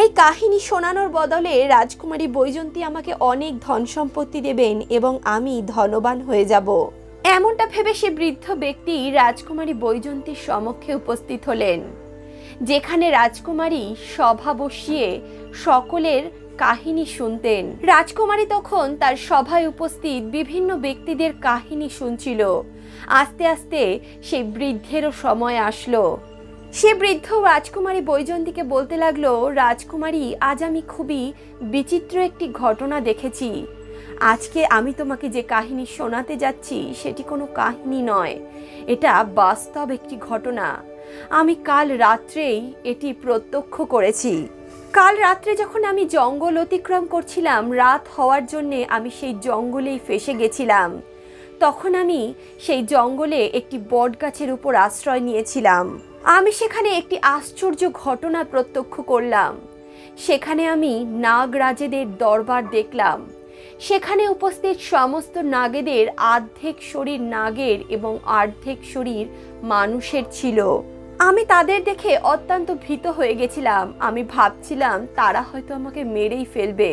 এই কাহিনী শোনানোর বদলে রাজকুমারী বৈজয়ন্তী আমাকে অনেক ধন সম্পত্তি দেবেন এবং আমি ধনবান হয়ে যাব। এমনটা ভেবে সে বৃদ্ধ ব্যক্তি রাজকুমারী বৈজয়ন্তীর সমক্ষে উপস্থিত হলেন, যেখানে রাজকুমারী সভা বসিয়ে সকলের কাহিনী শুনতেন। রাজকুমারী তখন তার সভায় উপস্থিত বিভিন্ন ব্যক্তিদের কাহিনী শুনছিল। আস্তে আস্তে সেই বৃদ্ধেরও সময় আসলো। সে বৃদ্ধ রাজকুমারী বৈজয়ন্তীকে বলতে লাগলো, রাজকুমারী, আজ আমি খুবই বিচিত্র একটি ঘটনা দেখেছি। আজকে আমি তোমাকে যে কাহিনী শোনাতে যাচ্ছি সেটি কোনো কাহিনী নয়, এটা বাস্তব একটি ঘটনা। আমি কাল রাত্রেই এটি প্রত্যক্ষ করেছি। কাল রাত্রে যখন আমি জঙ্গল অতিক্রম করছিলাম, রাত হওয়ার জন্যে আমি সেই জঙ্গলেই ফেসে গেছিলাম। তখন আমি সেই জঙ্গলে একটি বট গাছের উপর আশ্রয় নিয়েছিলাম। আমি সেখানে একটি আশ্চর্য ঘটনা প্রত্যক্ষ করলাম। সেখানে আমি নাগরাজেদের দরবার দেখলাম। সেখানে উপস্থিত সমস্ত নাগেদের অর্ধেক শরীর নাগের এবং অর্ধেক শরীর মানুষের ছিল। আমি তাদের দেখে অত্যন্ত ভীত হয়ে গেছিলাম। আমি ভাবছিলাম তারা হয়তো আমাকে মেরেই ফেলবে।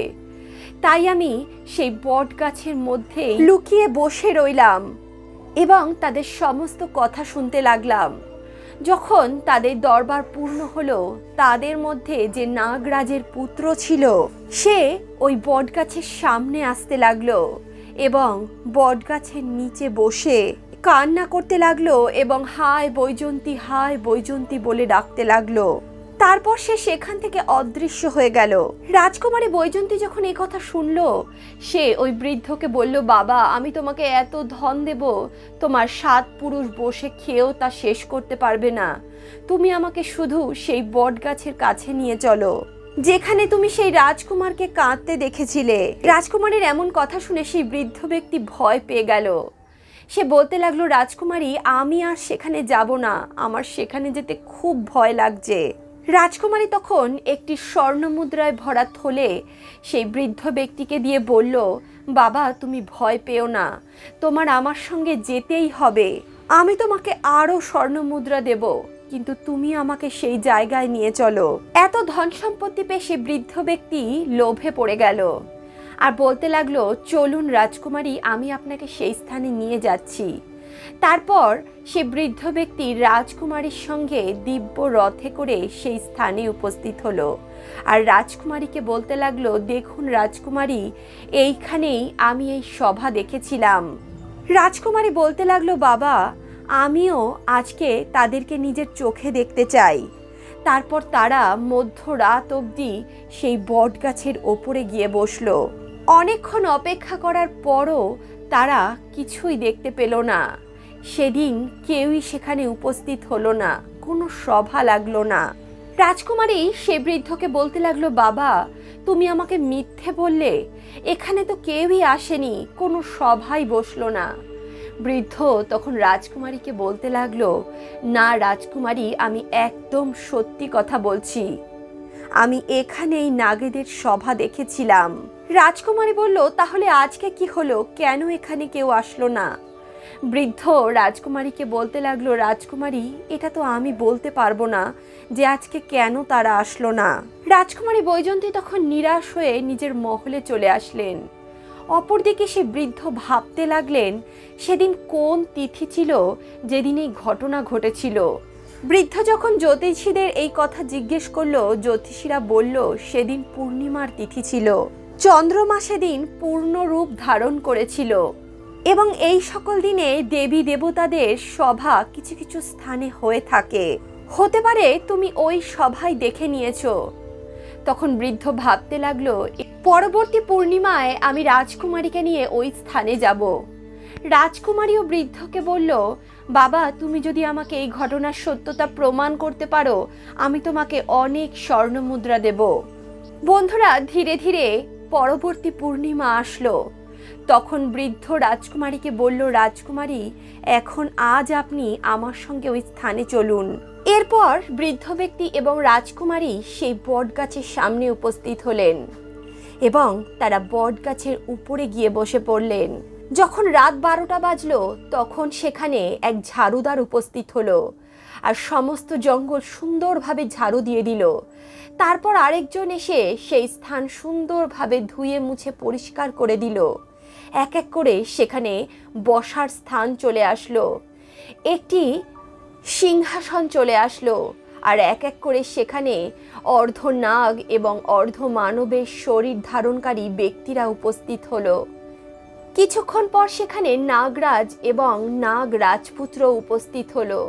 তাই আমি সেই বট গাছের মধ্যে লুকিয়ে বসে রইলাম এবং তাদের সমস্ত কথা শুনতে লাগলাম। যখন তাদের দরবার পূর্ণ হলো, তাদের মধ্যে যে নাগরাজের পুত্র ছিল সে ওই বটগাছের সামনে আসতে লাগলো এবং বটগাছের নিচে বসে কান্না করতে লাগলো এবং হায় বৈজন্তী বলে ডাকতে লাগলো। তারপর সে সেখান থেকে অদৃশ্য হয়ে গেল। রাজকুমারী বৈজন্তী যখন এই কথা শুনলো, সে ওই বৃদ্ধকে বলল, বাবা, আমি তোমাকে এত ধন দেব, তোমার 7 পুরুষ বসে খেয়েও তা শেষ করতে পারবে না। তুমি আমাকে শুধু সেই বট গাছের কাছে নিয়ে চলো, যেখানে তুমি সেই রাজকুমারকে কাঁদতে দেখেছিলে। রাজকুমারীর এমন কথা শুনে সেই বৃদ্ধ ব্যক্তি ভয় পেয়ে গেল। সে বলতে লাগলো, রাজকুমারী, আমি আর সেখানে যাব না, আমার সেখানে যেতে খুব ভয় লাগছে। রাজকুমারী তখন একটি স্বর্ণমুদ্রায় ভরা থলে সেই বৃদ্ধ ব্যক্তিকে দিয়ে বলল, বাবা, তুমি ভয় পেও না, তোমার আমার সঙ্গে যেতেই হবে। আমি তোমাকে আরো স্বর্ণমুদ্রা দেব, কিন্তু তুমি আমাকে সেই জায়গায় নিয়ে চলো। এত ধন সম্পত্তি পেয়ে সে বৃদ্ধ ব্যক্তি লোভে পড়ে গেল আর বলতে লাগলো, চলুন রাজকুমারী, আমি আপনাকে সেই স্থানে নিয়ে যাচ্ছি। তারপর সে বৃদ্ধ ব্যক্তি রাজকুমারীর সঙ্গে দিব্য রথে করে সেই স্থানে উপস্থিত হলো আর রাজকুমারীকে বলতে লাগলো, দেখুন রাজকুমারী, এইখানেই আমি এই সভা দেখেছিলাম। রাজকুমারী বলতে লাগলো, বাবা, আমিও আজকে তাদেরকে নিজের চোখে দেখতে চাই। তারপর তারা মধ্যরাত অবধি সেই বট গাছের ওপরে গিয়ে বসলো। অনেকক্ষণ অপেক্ষা করার পরও তারা কিছুই দেখতে পেল না। সেদিন কেউই সেখানে উপস্থিত হলো না, কোনো সভা লাগলো না। রাজকুমারী সে বৃদ্ধকে বলতে লাগলো, বাবা, তুমি আমাকে মিথ্যে বললে, এখানে তো কেউই আসেনি, কোনো সভাই বসলো না। বৃদ্ধ তখন রাজকুমারীকে বলতে লাগলো, না রাজকুমারী, আমি একদম সত্যি কথা বলছি, আমি এখানেই নাগেদের সভা দেখেছিলাম। রাজকুমারী বলল, তাহলে আজকে কি হলো, কেন এখানে কেউ আসলো না? বৃদ্ধ রাজকুমারীকে বলতে লাগলো, রাজকুমারী, এটা তো আমি বলতে পারবো না যে আজকে কেন তারা আসলো না। রাজকুমারী বৈজন্তী তখন নিরাশ হয়ে নিজের মহলে চলে আসলেন। অপরদিকে সে বৃদ্ধ ভাবতে লাগলেন, সেদিন কোন তিথি ছিল যেদিন এই ঘটনা ঘটেছিল। বৃদ্ধ যখন জ্যোতিষীদের এই কথা জিজ্ঞেস করলো, জ্যোতিষীরা বলল, সেদিন পূর্ণিমার তিথি ছিল, চন্দ্রমা সেদিন পূর্ণ রূপ ধারণ করেছিল এবং এই সকল দিনে দেবী দেবতাদের সভা কিছু কিছু স্থানে হয়ে থাকে, হতে পারে তুমি ওই সভায় দেখে নিয়েছো। তখন বৃদ্ধ ভাবতে লাগলো, পরবর্তী পূর্ণিমায় আমি রাজকুমারীকে নিয়ে ওই স্থানে যাব। রাজকুমারী ও বৃদ্ধকে বলল, বাবা, তুমি যদি আমাকে এই ঘটনার সত্যতা প্রমাণ করতে পারো, আমি তোমাকে অনেক স্বর্ণমুদ্রা দেব। বন্ধুরা, ধীরে ধীরে পরবর্তী পূর্ণিমা আসলো। তখন বৃদ্ধ রাজকুমারীকে বলল, রাজকুমারী, এখন আজ আপনি আমার সঙ্গে ওই স্থানে চলুন। এরপর বৃদ্ধ ব্যক্তি এবং রাজকুমারী সেই বট গাছের সামনে উপস্থিত হলেন এবং তারা বট গাছের উপরে গিয়ে বসে পড়লেন। যখন রাত 12টা বাজলো, তখন সেখানে এক ঝাড়ুদার উপস্থিত হলো আর সমস্ত জঙ্গল সুন্দরভাবে ঝাড়ু দিয়ে দিল। তারপর আরেকজন এসে সেই স্থান সুন্দরভাবে ধুয়ে মুছে পরিষ্কার করে দিল। এক এক করে সেখানে বসার স্থান চলে আসলো, একটি সিংহাসন চলে আসলো আর এক এক করে সেখানে অর্ধ নাগ এবং অর্ধ মানবের শরীর ধারণকারী ব্যক্তিরা উপস্থিত হলো। কিছুক্ষণ পর সেখানে নাগরাজ এবং নাগ রাজপুত্র উপস্থিত হলো।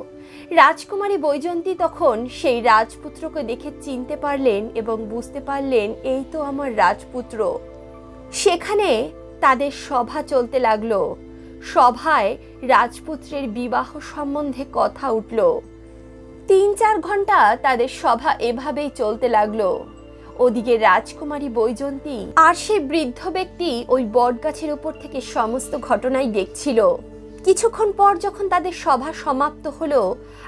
রাজকুমারী বৈজন্তী তখন সেই রাজপুত্রকে দেখে চিনতে পারলেন এবং বুঝতে পারলেন, এই তো আমার রাজপুত্র। সেখানে তাদের সভা চলতে লাগলো। সভায় রাজপুত্রের বিবাহ সম্বন্ধে কথা উঠল। 3-4 ঘন্টা তাদের সভা এভাবেই চলতে লাগলো। ওদিকে রাজকুমারী বৈজন্তী আর সেই বৃদ্ধ ব্যক্তি ওই বটগাছের উপর থেকে সমস্ত ঘটনাই দেখছিল। কিছুক্ষণ পর যখন তাদের সভা সমাপ্ত হলো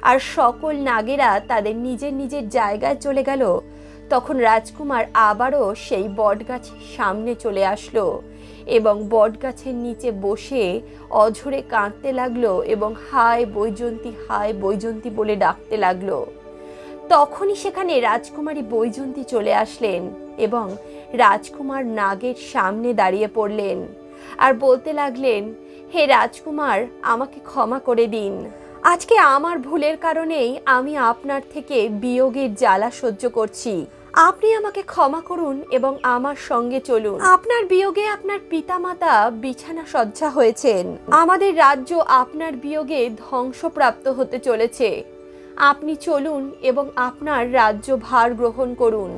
আর সকল নাগেরা তাদের নিজের নিজের জায়গায় চলে গেল, তখন রাজকুমার আবারও সেই বটগাছের সামনে চলে আসলো এবং বটগাছের নিচে বসে অঝরে কাঁদতে লাগলো এবং হায় বৈজন্তী বলে ডাকতে লাগলো। তখনই সেখানে রাজকুমারী বৈজন্তী চলে আসলেন এবং রাজকুমার নাগের সামনে দাঁড়িয়ে পড়লেন আর বলতে লাগলেন, হে রাজকুমার, আমাকে ক্ষমা করে দিন। আজকে আমার ভুলের কারণেই আমি আপনার থেকে বিয়োগের জ্বালা সহ্য করছি। আপনি আমাকে ক্ষমা করুন এবং আমার সঙ্গে চলুন। আপনার বিয়োগে আপনার পিতামাতা বিছানা সজ্জা হয়েছেন। আমাদের রাজ্য আপনার বিয়োগে ধ্বংসপ্রাপ্ত হতে চলেছে। আপনি চলুন এবং আপনার রাজ্য ভার গ্রহণ করুন।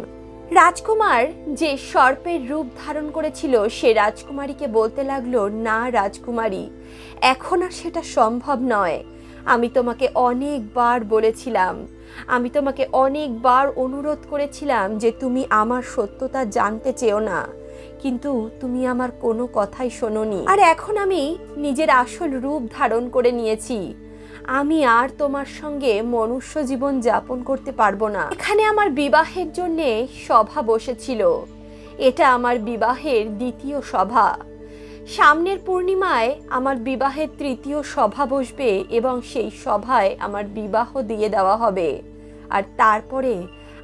রাজকুমার যে সর্পের রূপ ধারণ করেছিল সে রাজকুমারীকে বলতে লাগলো, না রাজকুমারী, এখন আর সেটা সম্ভব নয়। আমি তোমাকে অনেকবার বলেছিলাম, আমি তোমাকে অনেকবার অনুরোধ করেছিলাম যে তুমি আমার সত্যতা জানতে চেও না, কিন্তু তুমি আমার কোনো কথাই শোনোনি। আর এখন আমি নিজের আসল রূপ ধারণ করে নিয়েছি। আমি আর তোমার সঙ্গে মনুষ্য জীবন যাপন করতে পারবো না। এখানে আমার বিবাহের জন্য সভা বসেছিল। এটা আমার বিবাহের দ্বিতীয় সভা। সামনের পূর্ণিমায় আমার বিবাহের তৃতীয় সভা বসবে এবং সেই সভায় আমার বিবাহ দিয়ে দেওয়া হবে। আর তারপরে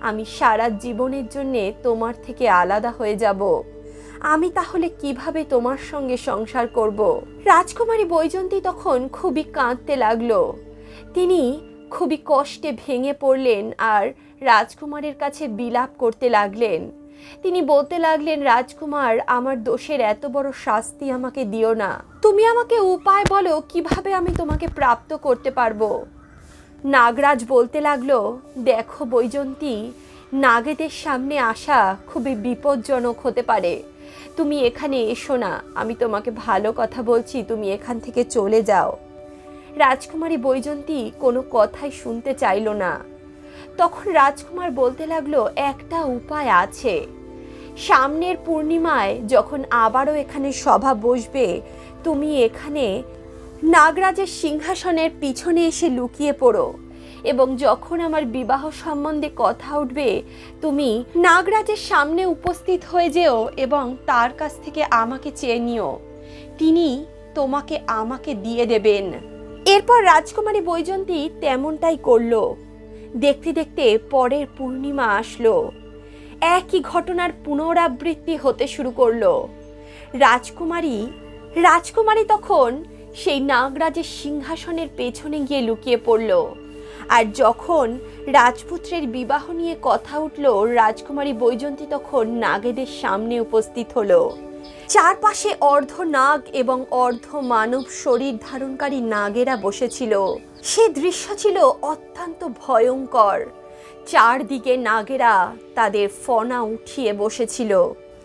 আমি সারা জীবনের জন্য তোমার থেকে আলাদা হয়ে যাব। আমি তাহলে কিভাবে তোমার সঙ্গে সংসার করব? রাজকুমারী বৈজন্তী তখন খুবই কাঁদতে লাগলো। তিনি খুবই কষ্টে ভেঙে পড়লেন আর রাজকুমারের কাছে বিলাপ করতে লাগলেন। তিনি বলতে লাগলেন, রাজকুমার, আমার দোষের এত বড় শাস্তি আমাকে দিও না। তুমি আমাকে উপায় বলো কিভাবে আমি তোমাকে প্রাপ্ত করতে পারবো। নাগরাজ বলতে লাগলো, দেখো বৈজন্তী, নাগেদের সামনে আসা খুবই বিপজ্জনক হতে পারে। তুমি এখানে এসো না। আমি তোমাকে ভালো কথা বলছি, তুমি এখান থেকে চলে যাও। রাজকুমারী বৈজন্তী কোনো কথাই শুনতে চাইল না। তখন রাজকুমার বলতে লাগলো, একটা উপায় আছে। সামনের পূর্ণিমায় যখন আবারও এখানে সভা বসবে, তুমি এখানে নাগরাজের সিংহাসনের পিছনে এসে লুকিয়ে পড়ো এবং যখন আমার বিবাহ সম্বন্ধে কথা উঠবে তুমি নাগরাজের সামনে উপস্থিত হয়ে যেও এবং তার কাছ থেকে আমাকে চেয়ে নিও। তিনি তোমাকে আমাকে দিয়ে দেবেন। এরপর রাজকুমারী বৈজন্তী তেমনটাই করলো। দেখতে দেখতে পরের পূর্ণিমা আসলো। একই ঘটনার পুনরাবৃত্তি হতে শুরু করলো। রাজকুমারী তখন সেই নাগরাজের সিংহাসনের পেছনে গিয়ে লুকিয়ে পড়ল। আর যখন রাজপুত্রের বিবাহ নিয়ে কথা উঠল, রাজকুমারী বৈজন্তী তখন নাগেদের সামনে উপস্থিত হলো। চারপাশে অর্ধ নাগ এবং অর্ধ মানব শরীর ধারণকারী নাগেরা বসেছিল। সে দৃশ্য ছিল অত্যন্ত ভয়ঙ্কর। চারদিকে নাগেরা তাদের ফনা উঠিয়ে বসেছিল।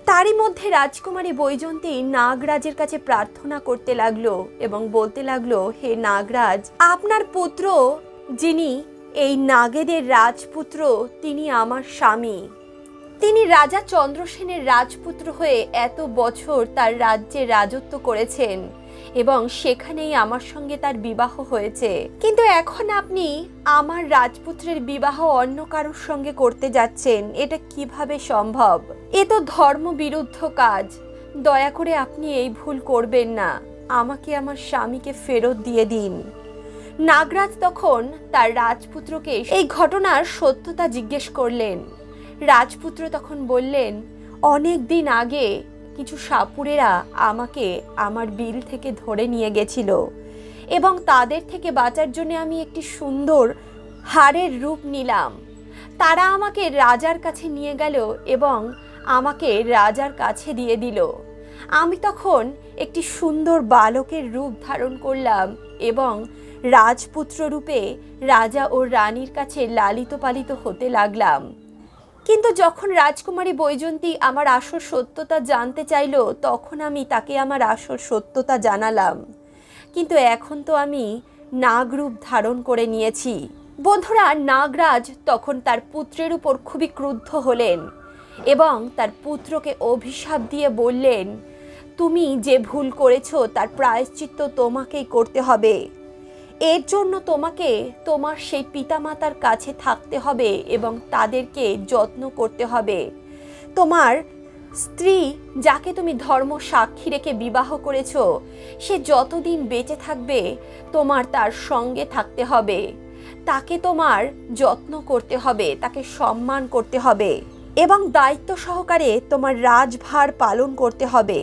তারই মধ্যে রাজকুমারী বৈজন্তী নাগরাজের কাছে প্রার্থনা করতে লাগলো এবং বলতে লাগলো, হে নাগরাজ, আপনার পুত্র যিনি এই নাগেদের রাজপুত্র, তিনি আমার স্বামী। তিনি রাজা চন্দ্রসেনের রাজপুত্র হয়ে এত বছর তার রাজ্যে রাজত্ব করেছেন এবং সেখানেই আমার সঙ্গে তার বিবাহ হয়েছে। কিন্তু এখন আপনি আমার রাজপুত্রের বিবাহ অন্য কারোর সঙ্গে করতে যাচ্ছেন। এটা কিভাবে সম্ভব? এ তো ধর্মবিরুদ্ধ কাজ। দয়া করে আপনি এই ভুল করবেন না। আমাকে আমার স্বামীকে ফেরত দিয়ে দিন। নাগরাজ তখন তার রাজপুত্রকে এই ঘটনার সত্যতা জিজ্ঞেস করলেন। রাজপুত্র তখন বললেন, অনেক দিন আগে কিছু সাপুড়েরা আমাকে আমার বিল থেকে ধরে নিয়ে গেছিল এবং তাদের থেকে বাঁচার জন্য আমি একটি সুন্দর হাড়ের রূপ নিলাম। তারা আমাকে রাজার কাছে নিয়ে গেল এবং আমাকে রাজার কাছে দিয়ে দিল। আমি তখন একটি সুন্দর বালকের রূপ ধারণ করলাম এবং রাজপুত্র রূপে রাজা ও রানীর কাছে লালিত পালিত হতে লাগলাম। কিন্তু যখন রাজকুমারী বৈজন্তী আমার আসল সত্যতা জানতে চাইল, তখন আমি তাকে আমার আসল সত্যতা জানালাম। কিন্তু এখন তো আমি নাগরূপ ধারণ করে নিয়েছি। বন্ধুরা, নাগরাজ তখন তার পুত্রের উপর খুবই ক্রুদ্ধ হলেন এবং তার পুত্রকে অভিশাপ দিয়ে বললেন, তুমি যে ভুল করেছো তার প্রায়শ্চিত্ত তোমাকেই করতে হবে। এর জন্য তোমাকে তোমার সেই পিতামাতার কাছে থাকতে হবে এবং তাদেরকে যত্ন করতে হবে। তোমার স্ত্রী যাকে তুমি ধর্ম সাক্ষী রেখে বিবাহ করেছ, সে যতদিন বেঁচে থাকবে তোমার তার সঙ্গে থাকতে হবে, তাকে তোমার যত্ন করতে হবে, তাকে সম্মান করতে হবে এবং দায়িত্ব সহকারে তোমার রাজভার পালন করতে হবে।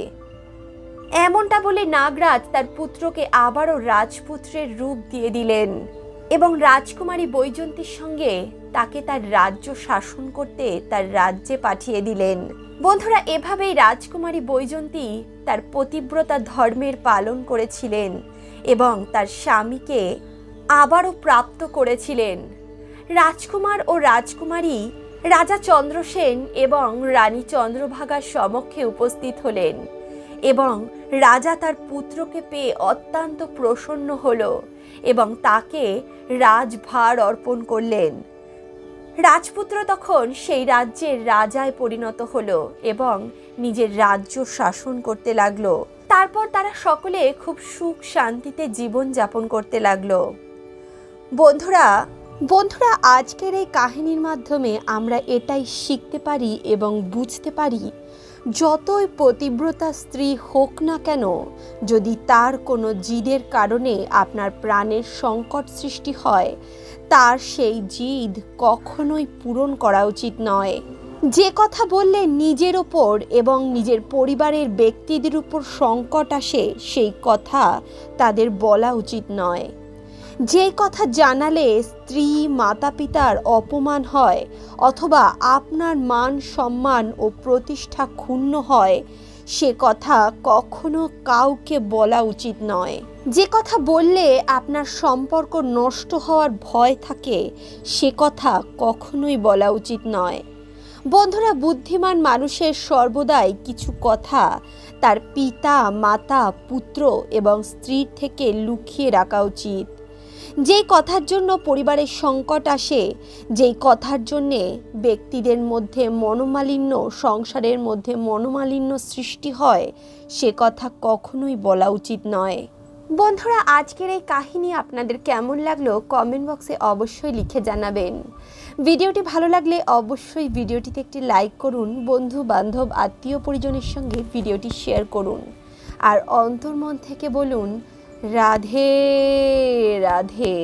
এমনটা বলে নাগরাজ তার পুত্রকে আবারও রাজপুত্রের রূপ দিয়ে দিলেন এবং রাজকুমারী বৈজয়ন্তীর সঙ্গে তাকে তার রাজ্য শাসন করতে তার রাজ্যে পাঠিয়ে দিলেন। বন্ধুরা, এভাবেই রাজকুমারী বৈজয়ন্তী তার পতিব্রতা ধর্মের পালন করেছিলেন এবং তার স্বামীকে আবারও প্রাপ্ত করেছিলেন। রাজকুমার ও রাজকুমারী রাজা চন্দ্রসেন এবং রানী চন্দ্রভাগার সমক্ষে উপস্থিত হলেন এবং রাজা তার পুত্রকে পেয়ে অত্যন্ত প্রসন্ন হল এবং তাকে রাজভার অর্পণ করলেন। রাজপুত্র তখন সেই রাজ্যের রাজায় পরিণত হলো এবং নিজের রাজ্য শাসন করতে লাগলো। তারপর তারা সকলে খুব সুখ শান্তিতে জীবন যাপন করতে লাগলো। বন্ধুরা আজকের এই কাহিনীর মাধ্যমে আমরা এটাই শিখতে পারি এবং বুঝতে পারি, যতই পতিব্রতা স্ত্রী হোক না কেন, যদি তার কোনো জিদের কারণে আপনার প্রাণের সংকট সৃষ্টি হয়, তার সেই জিদ কখনোই পূরণ করা উচিত নয়। যে কথা বললে নিজের ওপর এবং নিজের পরিবারের ব্যক্তিদের উপর সংকট আসে, সেই কথা তাদের বলা উচিত নয়। যে কথা জানালে স্ত্রী মাতা পিতার অপমান হয় অথবা আপনার মান সম্মান ও প্রতিষ্ঠা ক্ষুণ্ণ হয়, সে কথা কখনো কাউকে বলা উচিত নয়। যে কথা বললে আপনার সম্পর্ক নষ্ট হওয়ার ভয় থাকে, সে কথা কখনোই বলা উচিত নয়। বন্ধুরা, বুদ্ধিমান মানুষের সর্বদাই কিছু কথা তার পিতা মাতা পুত্র এবং স্ত্রীর থেকে লুকিয়ে রাখা উচিত। যেই কথার জন্য পরিবারের সংকট আসে, যেই কথার জন্যে ব্যক্তিদের মধ্যে মনোমালিন্য, সংসারের মধ্যে মনোমালিন্য সৃষ্টি হয়, সে কথা কখনোই বলা উচিত নয়। বন্ধুরা, আজকের এই কাহিনী আপনাদের কেমন লাগলো কমেন্ট বক্সে অবশ্যই লিখে জানাবেন। ভিডিওটি ভালো লাগলে অবশ্যই ভিডিওটিতে একটি লাইক করুন, বন্ধু বান্ধব আত্মীয় পরিজনের সঙ্গে ভিডিওটি শেয়ার করুন আর অন্তর্মন থেকে বলুন রাধে রাধে।